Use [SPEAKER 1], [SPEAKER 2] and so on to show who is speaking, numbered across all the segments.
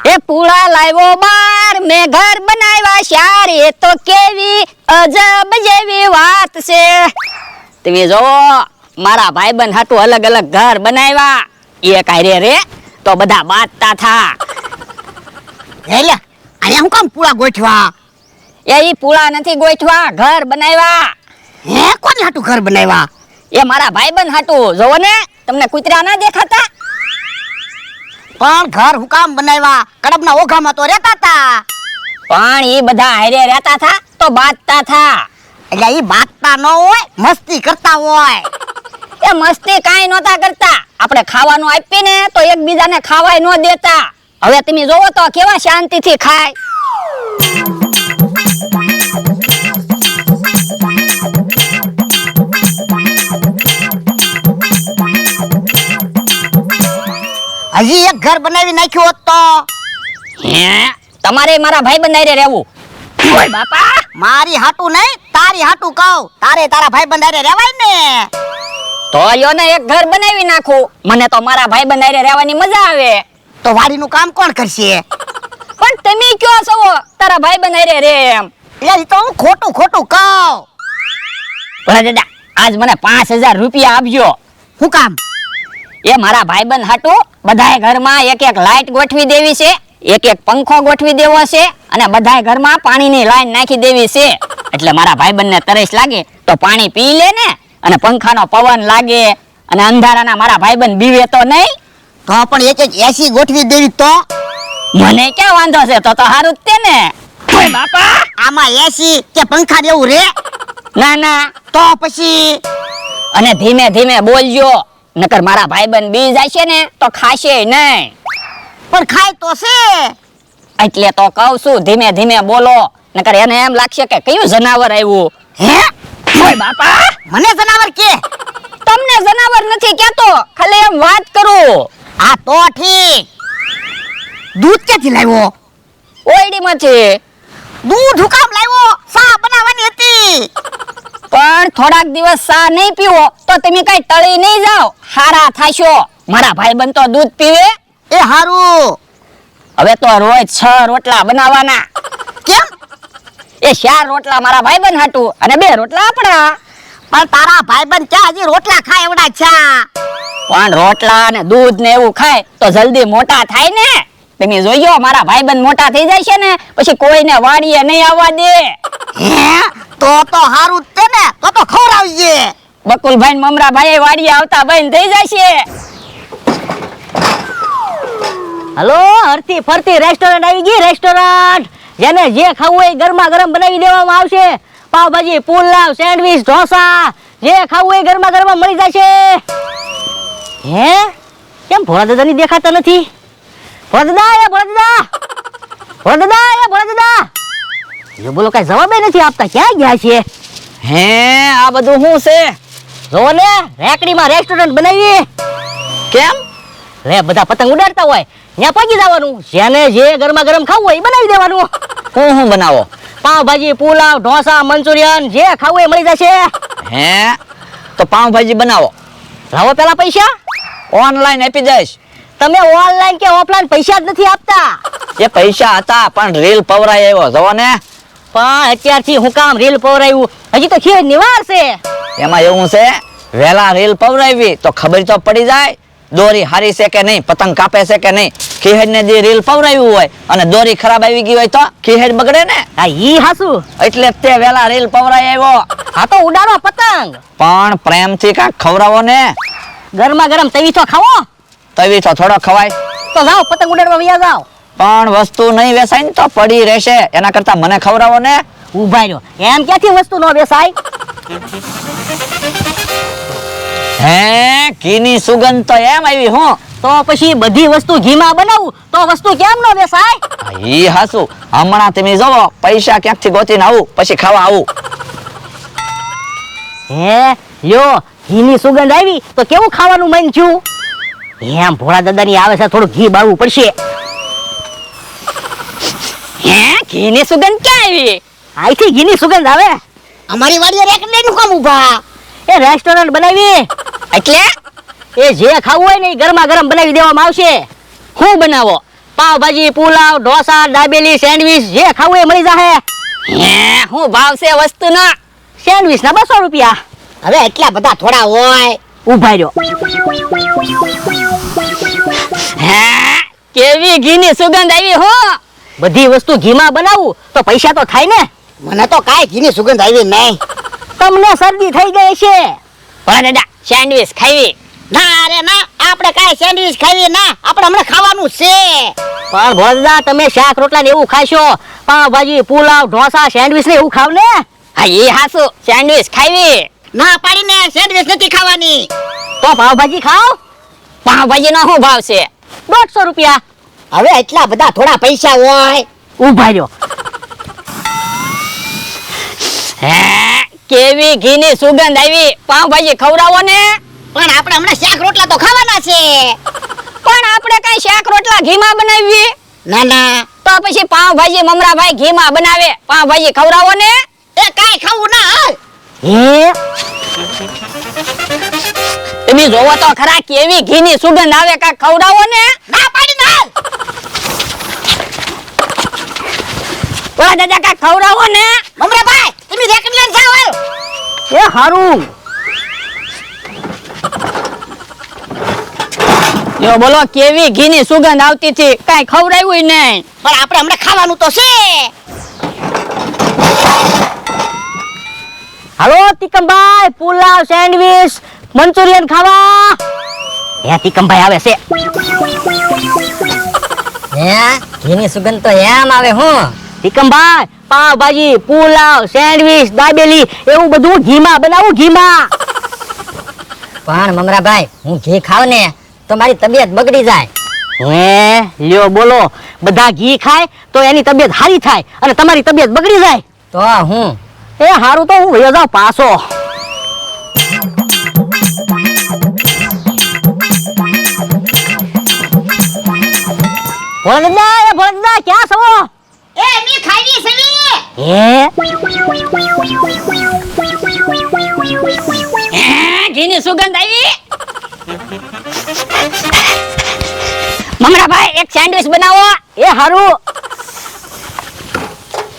[SPEAKER 1] એ પૂળા લાવ્યો બાર મેં ઘર બનાવ્યા શાર એ તો કેવી અજબ જેવી વાત છે. તમે જોવો મારા ભાઈબંધ હાટુ અલગ અલગ ઘર બનાવ્યા એ કાયરે રે તો બધા બાતતા થા.
[SPEAKER 2] હેલ્યા અહીંયા હું કામ પૂળા ગોઠવા?
[SPEAKER 1] એ ઈ પૂળા નથી ગોઠવા, ઘર બનાવ્યા.
[SPEAKER 2] હે કોની હાટુ ઘર બનાવ્યા?
[SPEAKER 1] એ મારા ભાઈબંધ હાટુ. જોવો ને તમને કૂતરા ના દેખાતા?
[SPEAKER 2] પણ ઘર હું કામ બનાવ્યા? કડબના ઓઘામાં તો રહેતા તા.
[SPEAKER 1] પણ ઈ બધા હારે રહેતા થા તો બાતતા થા.
[SPEAKER 2] એટલે ઈ બાતતા ન હોય, મસ્તી કરતા હોય.
[SPEAKER 1] એ મસ્તી કાઈ નહોતા કરતા, આપણે ખાવાનું આપીએ ને તો એકબીજાને ખાવાય ન દેતા. હવે તમે જોવો તો કેવા શાંતિથી ખાય.
[SPEAKER 2] હજી એક ઘર બનાવી નાખ્યું હોત તો?
[SPEAKER 1] હે તમારે મારા ભાઈબંધ હારે રહેવું? ઓય બાપા,
[SPEAKER 2] મારી હાટુ નહીં, તારી હાટુ કહું. તારે તારા ભાઈબંધ હારે રહેવાય ને.
[SPEAKER 1] તો યો ને એક ઘર બનાવી નાખું. મને તો મારા ભાઈબંધ હારે રહેવાની મજા આવે.
[SPEAKER 2] તો વાડીનું કામ કોણ કરશે?
[SPEAKER 1] પણ તમે કયો છો તારા ભાઈબંધ હારે રે એમ?
[SPEAKER 2] એ તો હું ખોટું ખોટું કહું.
[SPEAKER 1] ભલા દાદા આજ મને 5000 રૂપિયા આપજો.
[SPEAKER 2] હું કામ?
[SPEAKER 1] એ મારા ભાઈબંધ હાટુ બધાય ઘરમાં એક એક લાઈટ ગોઠવી દેવી છે, એક એક પંખો ગોઠવી દેવો છે અને બધાય ઘરમાં પાણીની લાઈન નાખી દેવી છે. એટલે મારા ભાઈબંધને તરસ લાગે તો પાણી પી લે ને, અને પંખાનો પવન લાગે અને અંધારાના મારા ભાઈબંધ બીવે તો નહીં.
[SPEAKER 2] તો પણ એક એક એસી ગોઠવી દેવી તો?
[SPEAKER 1] મને ક્યાં વાંધો છે, તો હારું જ તે ને. ઓય બાપા,
[SPEAKER 2] આમાં એસી કે પંખા દેવું રે?
[SPEAKER 1] ના ના.
[SPEAKER 2] તો પછી?
[SPEAKER 1] અને ધીમે ધીમે બોલજો, નકર મારા ભાઈબંધ બી જાય છે ને તો ખાશે નહીં.
[SPEAKER 2] પણ ખાય તો છે.
[SPEAKER 1] એટલે તો કહું છું ધીમે ધીમે બોલો, નકર એને એમ લાગશે કે કયું જનાવર આવ્યું.
[SPEAKER 2] હે?
[SPEAKER 1] ઓય બાપા,
[SPEAKER 2] મને જનાવર કે?
[SPEAKER 1] તમને જનાવર નથી કેતો, ખાલી એમ વાત કરું.
[SPEAKER 2] આ તો ઠીક. દૂધ ક્યાંથી લાવ્યો?
[SPEAKER 1] ઓયડીમાંથી.
[SPEAKER 2] દૂધ હું કામ લાવ્યો? સા બનાવવાની હતી.
[SPEAKER 1] પણ થોડાક દિવસ સા નહીં પીવો તો તમે કઈ ટળી નહીં જાઓ, હારા થાશો. મારા ભાઈબંધ તો દૂધ પીવે.
[SPEAKER 2] એ હારું.
[SPEAKER 1] હવે તો રોજ 6 રોટલા બનાવવાના.
[SPEAKER 2] કેમ?
[SPEAKER 1] એ 4 રોટલા મારા ભાઈબંધ હાટુ અને 2 રોટલા આપણા.
[SPEAKER 2] પણ તારા ભાઈબંધ ક્યાં હજી રોટલા ખાય એવડા છા?
[SPEAKER 1] પણ રોટલા અને દૂધ ને એવું ખાય તો જલ્દી મોટા થાય ને. તમે જોઈજો મારા ભાઈબંધ મોટા થઈ જાય છે ને પછી કોઈને વાડીએ નહીં આવવા દે.
[SPEAKER 2] હે? તો હારું જ તે ને. તો ખવડાવજે.
[SPEAKER 1] બકુલભાઈ ને મમરાભાઈ વાડીએ આવતા બંધ થઈ જશે.
[SPEAKER 3] હલો, હરતી ફરતી રેસ્ટોરન્ટ આવી ગઈ. રેસ્ટોરન્ટ જેને જે ખાવું હોય ગરમા ગરમ બનાવી દેવામાં આવશે. પાવભાજી, પુલાવ, સેન્ડવીચ, ઢોસા, જે ખાવું હોય ગરમા ગરમ મળી જશે. હે કેમ ભોળા દાદા ની દેખાતા નથી? ભોળા દાદા, એ ભોળા દાદા, ભોળા દાદા, એ ભોળા દાદા. જો બોલો કઈ જવાબ નથી આપતા, ક્યાં ગયા છે?
[SPEAKER 1] હે આ બધું શું છે?
[SPEAKER 3] જો ને રેકડીમાં રેસ્ટોરન્ટ બનાવી.
[SPEAKER 1] કેમ?
[SPEAKER 3] રે બધા પતંગ ઉડાડતા હોય ત્યાં પગી જવાનું, જેને જે ગરમા ગરમ ખાવું હોય એ બનાવી દેવાનું.
[SPEAKER 1] હું બનાવો?
[SPEAKER 3] પાવભાજી, પુલાવ, ઢોસા, મંચુરિયન, જે ખાવું એ મળી જશે.
[SPEAKER 1] હે તો પાવભાજી બનાવો.
[SPEAKER 3] લાવો પેલા પૈસા.
[SPEAKER 1] ઓનલાઈન આપી દઈશ.
[SPEAKER 3] તમે ઓનલાઈન કે ઓફલાઈન પૈસા જ નથી આપતા.
[SPEAKER 1] એ પૈસા હતા પણ રીલ પવરાઈ આવ્યો. જોવો ને.
[SPEAKER 3] પણ અત્યારથી હું કામ રીલ પવરાયું? હજી તો ખેડ નિવાર છે.
[SPEAKER 1] એમાં એવું છે, વેલા રીલ પવરાવી તો ખબર તો પડી જાય દોરી હારી છે કે નહીં, પતંગ કાપે છે કે નહીં. ખીહેડ ને જે રીલ પવરાવ્યું હોય અને દોરી ખરાબ આવી ગઈ હોય તો ખીહેડ બગડે ને.
[SPEAKER 3] હા ઈ હાસુ.
[SPEAKER 1] એટલે તે વેલા રીલ પવરાઈ આવ્યો.
[SPEAKER 3] હા તો ઉડાડો પતંગ.
[SPEAKER 1] પણ પ્રેમથી કાંઈક ખવડાવો ને.
[SPEAKER 3] ગરમા ગરમ તવી તો ખાવો.
[SPEAKER 1] તવી તો થોડો ખવાય.
[SPEAKER 3] તો જાઓ પતંગ ઉડાડવા વયા જાઓ.
[SPEAKER 1] પણ વસ્તુ નહીં વેસાય ને તો પડી રહેશે, એના કરતા મને ખવડાવો ને.
[SPEAKER 3] ઉભા રહ્યો, એમ ક્યાંથી વસ્તુ નો વેસાય?
[SPEAKER 1] હે ઘીની સુગંધ તો એમ આવી. હું
[SPEAKER 3] તો પછી બધી વસ્તુ ઘીમાં બનાવું તો વસ્તુ કેમ નો વેસાય?
[SPEAKER 1] ઈ હાસુ. હમણાં તમે જોવો પૈસા ક્યાંકથી ગોતીને આવું પછી ખાવા આવું.
[SPEAKER 3] હે લ્યો, ઘીની સુગંધ આવી તો કેવું ખાવાનું મન થયું? એમ ભોળા દાદાની આવે છે, થોડું ઘી બાળવું પડશે.
[SPEAKER 1] હે ઘીની સુગંધ ક્યાં આવી?
[SPEAKER 3] અહીંથી ઘીની સુગંધ આવે.
[SPEAKER 2] અમારી વાડીએ રેકડી નું કામ ઉભા?
[SPEAKER 3] એ રેસ્ટોરન્ટ બનાવી.
[SPEAKER 1] એટલે
[SPEAKER 3] એ જે ખાવું હોય ને એ ગરમા ગરમ બનાવી દેવામાં આવશે.
[SPEAKER 1] હું બનાવો?
[SPEAKER 3] પાવભાજી પુલાવ ઢોસા દાબેલી સેન્ડવીચ જે ખાવું એ મળી જાહે
[SPEAKER 1] હે હું ભાવ છે વસ્તુનો?
[SPEAKER 3] સેન્ડવીચ ના 200 રૂપિયા.
[SPEAKER 2] હવે એટલા બધા થોડા હોય.
[SPEAKER 3] ઉભા રહ્યો.
[SPEAKER 1] હે કેવી ઘીની સુગંધ આવી હો.
[SPEAKER 3] બધી વસ્તુ ઘીમાં બનાવું તો પૈસા તો થાય ને.
[SPEAKER 2] મને તો કાંઈ ઘીની સુગંધ આવી નહીં.
[SPEAKER 3] તમને શરદી થઈ ગઈ છે.
[SPEAKER 1] ભોળા દાદા સેન્ડવીચ ખાવી?
[SPEAKER 2] ના રે ના, આપણે કાંઈ સેન્ડવીચ ખાવી ના, આપણે હમણાં ખાવાનું છે.
[SPEAKER 3] પણ ભોળા તમે શાક રોટલા ને એવું ખાશો, પાવભાજી પુલાવ ઢોસા સેન્ડવીચ ને એવું ખાવ ને.
[SPEAKER 1] હા એ હાસુ સેન્ડવીચ ખાવી?
[SPEAKER 2] ના પાડીને સેન્ડવીચ નથી ખાવાની.
[SPEAKER 3] તો પાવભાજી ખાઓ.
[SPEAKER 1] પાવભાજી નો શું ભાવ છે?
[SPEAKER 3] 150 રૂપિયા.
[SPEAKER 2] હવે એટલા બધા થોડા પૈસા હોય.
[SPEAKER 3] ઉભા રહ્યો.
[SPEAKER 1] હે કેવી ઘીની સુગંધ આવી. પાવભાજી ખવડાવો ને.
[SPEAKER 2] પણ આપણે હમણાં શાક રોટલા તો ખાવાના છે.
[SPEAKER 1] પણ આપણે કઈ શાક રોટલા ઘીમાં બનાવી?
[SPEAKER 2] ના ના,
[SPEAKER 1] તો પછી પાવભાજી મમરાભાઈ ઘીમાં બનાવે. પાવભાજી ખવડાવો ને.
[SPEAKER 2] એ કાંઈ ખાવું ના હાલ.
[SPEAKER 3] હે
[SPEAKER 1] તમે જોવો તો ખરા કેવી ઘીની સુગંધ આવે. કાંઈક ખવડાવો ને.
[SPEAKER 2] ના પાડીને હાલ.
[SPEAKER 1] ભોળા દાદા કાંઈક ખવડાવો ને.
[SPEAKER 2] મમરાભાઈ તમે રેકડી લઈને જાઓ હાલ.
[SPEAKER 3] એ હારું.
[SPEAKER 1] જો બોલો કેવી ઘીની સુગંધ આવતી હતી. કાંઈ ખવડાવ્યું નહીં.
[SPEAKER 2] પણ આપણે હમણાં ખાવાનું તો છે.
[SPEAKER 3] હાલો તિકમભાઈ પુલાવ સેન્ડવીચ મંચુરિયન ખાવા. હે તિકમભાઈ આવે છે.
[SPEAKER 1] હે ઘીની સુગંધ તો એમ આવે હું.
[SPEAKER 3] તિકમભાઈ પાવભાજી પુલાવ સેન્ડવીચ દાબેલી એવું બધું ઘીમાં બનાવું ઘીમાં.
[SPEAKER 1] પણ મમરાભાઈ હું ઘી ખાવ ને તો મારી તબિયત બગડી જાય.
[SPEAKER 3] હે લ્યો બોલો, બધા ઘી ખાય તો એની તબિયત સારી થાય અને તમારી તબિયત બગડી જાય.
[SPEAKER 1] તો હું
[SPEAKER 3] એ હારું તો હું વયો જાઉં પાછો. ભોળા ક્યાં છો?
[SPEAKER 2] એ મી ખાવી છે મી.
[SPEAKER 3] હે
[SPEAKER 1] ઘીની સુગંધ આવી. મમરાભાઈ એક સેન્ડવિચ બનાવો.
[SPEAKER 3] એ હારું.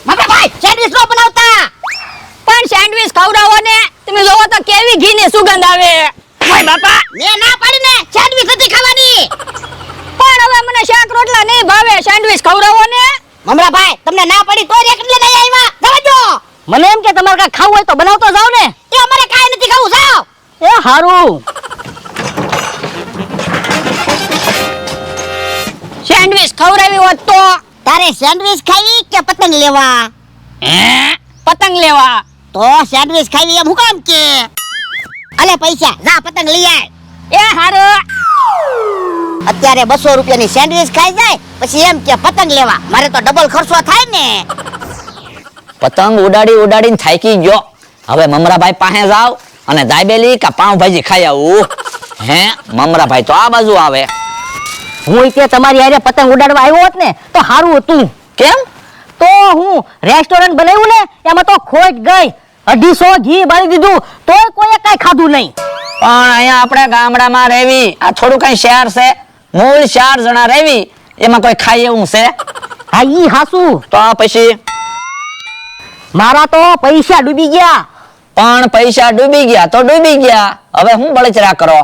[SPEAKER 2] મમરાભાઈ સેન્ડવીચ નો બનાવતા.
[SPEAKER 1] પણ સેન્ડવિચ ખવડાવો ને. તમે જોવો તો કેવી ઘીની સુગંધ આવે. ઓય બાપા
[SPEAKER 2] મે ના પાડીને સેન્ડવીચ નથી ખાવાની.
[SPEAKER 1] પણ હવે મને શાક રોટલા નહીં ભાવે. સેન્ડવિચ ખવડાવો ને.
[SPEAKER 2] મમરાભાઈ તમને ના પડી તો રેકડી લઈને આવ્યા. જવા દો.
[SPEAKER 3] મને એમ કે તમારે કાંઈ ખાવું હોય તો બનાવતો જાવ ને.
[SPEAKER 2] એ અમારે કાંઈ નથી ખાવું, જાઓ.
[SPEAKER 3] એ હારું.
[SPEAKER 1] સેન્ડવિચ ખવડાવી હોત તો.
[SPEAKER 2] તારે સેન્ડવીચ ખાવી કે પતંગ લેવા?
[SPEAKER 1] પતંગ લેવા.
[SPEAKER 2] તો સેન્ડવીચ ખાવી એમ હું કામ કે? અલે પૈસા જા પતંગ લઈ આય.
[SPEAKER 1] એ હારું.
[SPEAKER 2] અત્યારે 200 રૂપિયાની સેન્ડવીચ ખાઈ જાય પછી એમ કે પતંગ લેવા. મારે તો ડબલ ખર્ચો થાય ને.
[SPEAKER 4] પતંગ ઉડાડી ઉડાડીને થાકી ગયો. હવે મમરાભાઈ પાસે જાવ અને દાબેલી કે પાવભાજી ખાઈ આવું. હે મમરાભાઈ તો આ બાજુ આવે.
[SPEAKER 3] હું તે તમારી હારે પતંગ ઉડાડવા આવ્યો હોત ને તો હારું હતું.
[SPEAKER 4] કેમ?
[SPEAKER 3] તો હું રેસ્ટોરન્ટ બનાવ્યું ને એમાં તો ખોટ ગઈ. 250 ઘી બાળી દીધું તોય કોઈએ કાંઈ ખાધું નહીં.
[SPEAKER 4] પણ અહીંયા આપણે ગામડામાં રહેવી, આ થોડું કઈ શહેર છે. મૂળ 4 જણા રહેવી એમાં કોઈ ખાય એવું છે?
[SPEAKER 3] હા ઈ હાસુ.
[SPEAKER 4] તો પછી
[SPEAKER 3] મારા તો પૈસા ડૂબી ગયા.
[SPEAKER 4] પણ પૈસા ડૂબી ગયા તો ડૂબી ગયા. હવે હું બળતરા કરો.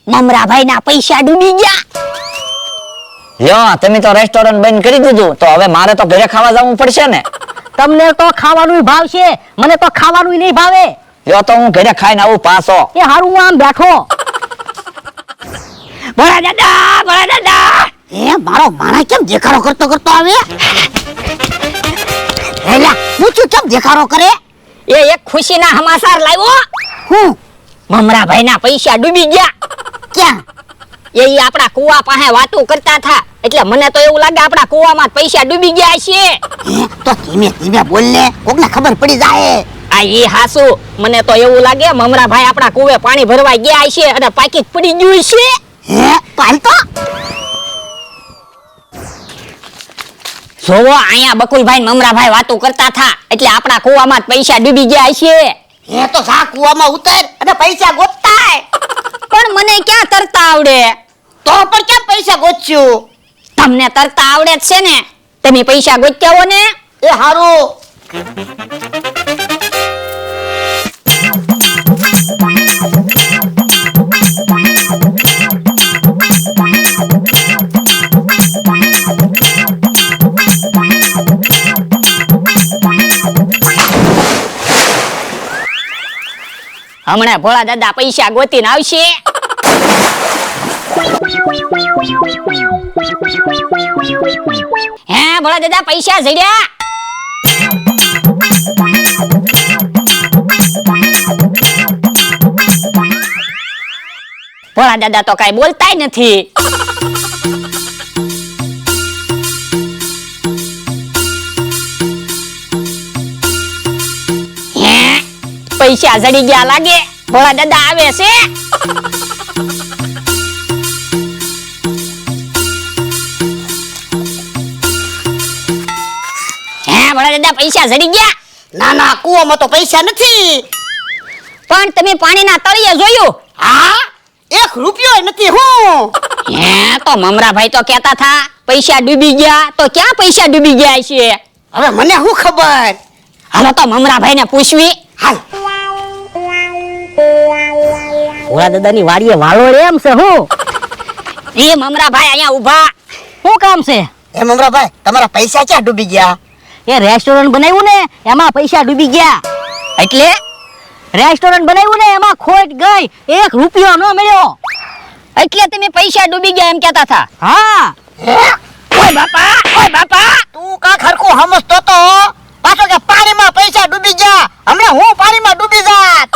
[SPEAKER 1] મમરાભાઈ ના પૈસા ડૂબી ગયા.
[SPEAKER 4] લ્યો તમે તો રેસ્ટોરન્ટ બંધ કરી દીધું તો હવે મારે તો ઘરે ખાવા જવું પડશે ને.
[SPEAKER 3] તમને તો ખાવાનું ભાવશે, મને તો ખાવાનું નહીં ભાવે.
[SPEAKER 4] લ્યો તો હું ઘરે ખાઈને આવું પાછો.
[SPEAKER 3] એ હારું હું આમ બેઠો.
[SPEAKER 1] ભોળા દાદા ભોળા દાદા.
[SPEAKER 2] એ મારો માણા કેમ દેખાડો કરતો કરતો આવે? એલા પૂછું કેમ દેખાડો કરે?
[SPEAKER 1] એ એક ખુશીના સમાચાર લાવ્યો.
[SPEAKER 2] હું
[SPEAKER 1] મમરાભાઈ ના પૈસા ડૂબી ગયા.
[SPEAKER 2] ક્યાં?
[SPEAKER 1] એ ઈ આપણા કુવા પાસે વાતું કરતા હતા એટલે મને તો એવું લાગે આપણા કુવામાં પૈસા ડૂબી ગયા છે.
[SPEAKER 2] તો ધીમે ધીમે બોલ ને, કોકને ખબર પડી જાય.
[SPEAKER 1] આ ઈ હાસુ. મને તો એવું લાગે મમરાભાઈ આપણા કુવે પાણી ભરવા ગયા છે અને પાકીટ પડી ગયું છે.
[SPEAKER 2] પાલ તો
[SPEAKER 1] જોવો અહીંયા બકુલભાઈ ને મમરાભાઈ વાતું કરતા હતા એટલે આપણા કુવામાં પૈસા ડૂબી ગયા છે.
[SPEAKER 2] એ તો જા કુવામાં ઉતર અને પૈસા ગોતતા આય.
[SPEAKER 1] પણ મને ક્યાં તરતા આવડે.
[SPEAKER 2] તો પણ કેમ પૈસા ગોતશું?
[SPEAKER 1] અમને તરતા આવડે જ છે ને, તમે પૈસા ગોત્યા હો ને.
[SPEAKER 2] એ હારું.
[SPEAKER 1] હમણાં ભોળા દાદા પૈસા ગોતીને આવશે. હે ભોળા દાદા પૈસા જડ્યા? ભોળા દાદા તો કઈ બોલતાય નથી. હે પૈસા જડી ગયા લાગે. ભોળા દાદા આવે છે. હે ભોળા દાદા પૈસા જડી ગયા?
[SPEAKER 2] ના ના, કૂવામાં તો પૈસા નથી.
[SPEAKER 1] પણ તમે પાણીના તળિયે જોયું?
[SPEAKER 2] હા, 1 રૂપિયો નથી. હું
[SPEAKER 1] હે તો મમરાભાઈ તો કહેતા હતા પૈસા ડૂબી ગયા. તો ક્યાં પૈસા ડૂબી ગયા છે?
[SPEAKER 2] હવે મને શું ખબર.
[SPEAKER 1] હાલો તો મમરાભાઈને પૂછવી.
[SPEAKER 2] હાલ.
[SPEAKER 3] ભોળા દાદાની વાડીએ વાળો રે એમ છે હું.
[SPEAKER 1] એ મમરાભાઈ અહીંયા ઊભા.
[SPEAKER 3] શું કામ છે?
[SPEAKER 2] એ મમરાભાઈ, તમારા પૈસા ક્યાં ડૂબી ગયા?
[SPEAKER 3] એ રેસ્ટોરન્ટ બનાવ્યું ને એમાં પૈસા ડૂબી ગયા.
[SPEAKER 1] એટલે
[SPEAKER 3] રેસ્ટોરન્ટ બનાવ્યું ને એમાં ખોટ ગઈ, 1 રૂપિયો ન મળ્યો.
[SPEAKER 1] એટલે તમે પૈસા ડૂબી ગયા એમ કહેતા હતા?
[SPEAKER 3] હા.
[SPEAKER 1] ઓય બાપા, ઓય બાપા.
[SPEAKER 2] તું કા ખરખું સમજતો તો પાછો કે પાણીમાં પૈસા ડૂબી ગયા. હમણાં હું પાણીમાં ડૂબી જાત.